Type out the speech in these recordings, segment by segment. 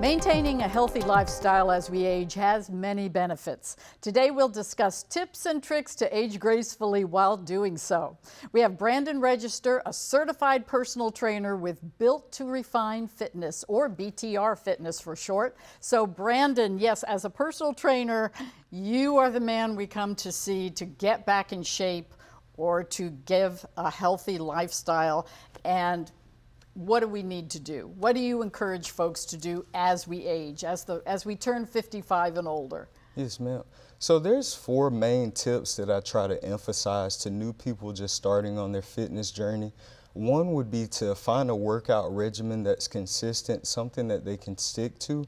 Maintaining a healthy lifestyle as we age has many benefits. Today we'll discuss tips and tricks to age gracefully while doing so. We have Brandon Register, a certified personal trainer with Built to Refine Fitness, or BTR Fitness for short. So Brandon, yes, as a personal trainer, you are the man we come to see to get back in shape or to give a healthy lifestyle. And what do we need to do? What do you encourage folks to do as we age, as we turn 55 and older? Yes, ma'am. So there's 4 main tips that I try to emphasize to new people just starting on their fitness journey. One would be to find a workout regimen that's consistent, something that they can stick to.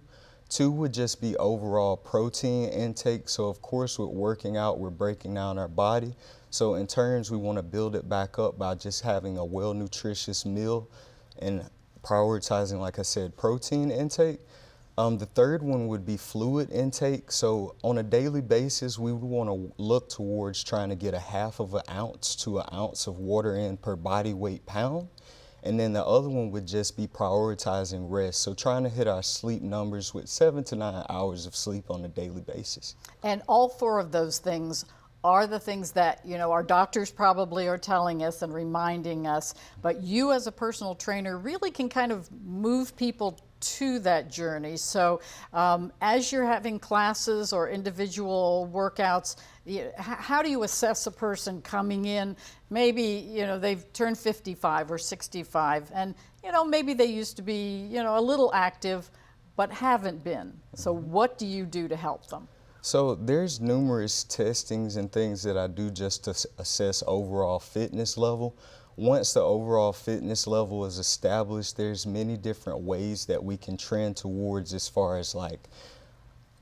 2 would just be overall protein intake. So of course with working out, we're breaking down our body. So in turns, we want to build it back up by just having a well-nutritious meal and prioritizing, like I said, protein intake. The third one would be fluid intake. So on a daily basis, we would want to look towards trying to get a half of an ounce to an ounce of water in per body weight pound. And then the other one would just be prioritizing rest. So trying to hit our sleep numbers with 7 to 9 hours of sleep on a daily basis. And all 4 of those things are the things that, you know, our doctors probably are telling us and reminding us, but you as a personal trainer really can kind of move people to that journey. So as you're having classes or individual workouts, how do you assess a person coming in? Maybe, you know, they've turned 55 or 65 and, you know, maybe they used to be, you know, a little active, but haven't been. So what do you do to help them? So there's numerous testings and things that I do just to assess overall fitness level. Once the overall fitness level is established, there's many different ways that we can trend towards as far as like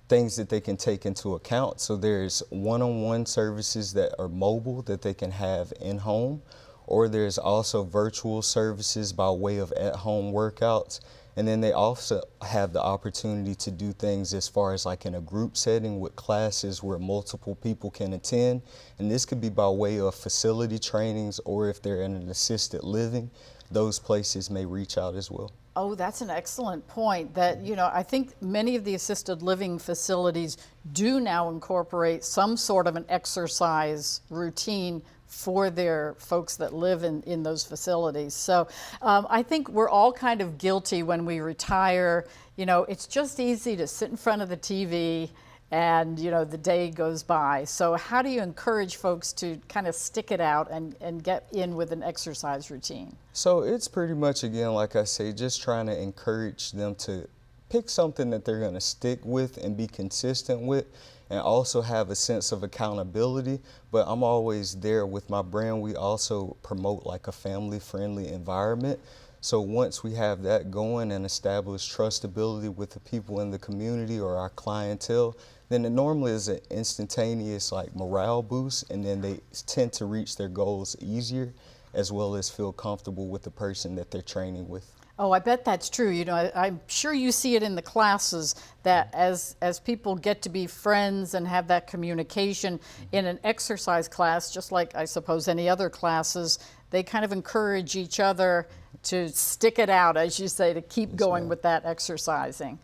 things that they can take into account. So there's one-on-one services that are mobile that they can have in home, or there's also virtual services by way of at-home workouts. And then they also have the opportunity to do things as far as like in a group setting with classes where multiple people can attend. And this could be by way of facility trainings, or if they're in an assisted living, those places may reach out as well. Oh, that's an excellent point. That, you know, I think many of the assisted living facilities do now incorporate some sort of an exercise routine for their folks that live in those facilities. So I think we're all kind of guilty when we retire. You know, it's just easy to sit in front of the TV and, you know, the day goes by. So how do you encourage folks to kind of stick it out and get in with an exercise routine? So it's pretty much, again, like I say, just trying to encourage them to pick something that they're going to stick with and be consistent with, and also have a sense of accountability. But I'm always there with my brand. We also promote like a family-friendly environment. So once we have that going and establish trustability with the people in the community or our clientele, then it normally is an instantaneous like morale boost, and then they tend to reach their goals easier, as well as feel comfortable with the person that they're training with. Oh, I bet that's true. You know, I'm sure you see it in the classes that as people get to be friends and have that communication in an exercise class, just like I suppose any other classes, they kind of encourage each other to stick it out, as you say, to keep going with that exercising.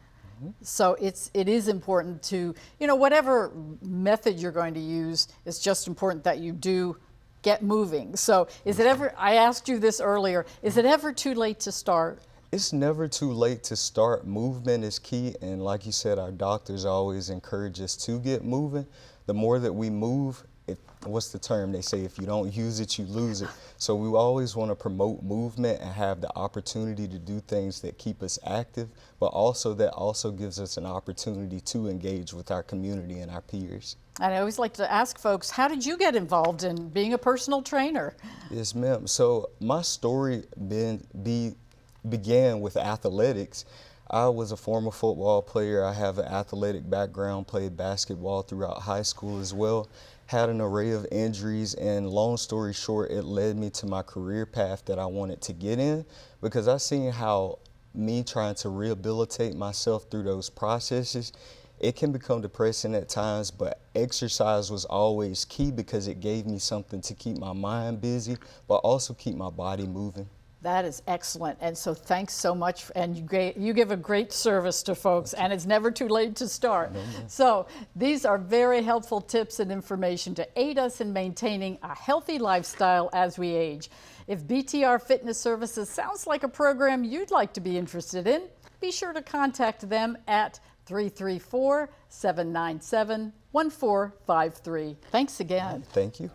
So it is important to, you know, whatever method you're going to use, it's just important that you do get moving. So is it ever, I asked you this earlier, is it ever too late to start? It's never too late to start. Movement is key, and like you said, our doctors always encourage us to get moving. The more that we move, what's the term? They say if you don't use it, you lose it. So we always want to promote movement and have the opportunity to do things that keep us active, but also that also gives us an opportunity to engage with our community and our peers. And I always like to ask folks, how did you get involved in being a personal trainer? Yes, ma'am. So my story began with athletics. I was a former football player. I have an athletic background, played basketball throughout high school as well, had an array of injuries, and long story short, it led me to my career path that I wanted to get in, because I seen how me trying to rehabilitate myself through those processes, it can become depressing at times, but exercise was always key because it gave me something to keep my mind busy, but also keep my body moving. That is excellent. And so thanks so much. And you give a great service to folks, and it's never too late to start. So these are very helpful tips and information to aid us in maintaining a healthy lifestyle as we age. If BTR Fitness Services sounds like a program you'd like to be interested in, be sure to contact them at 334-797-1453. Thanks again. Thank you.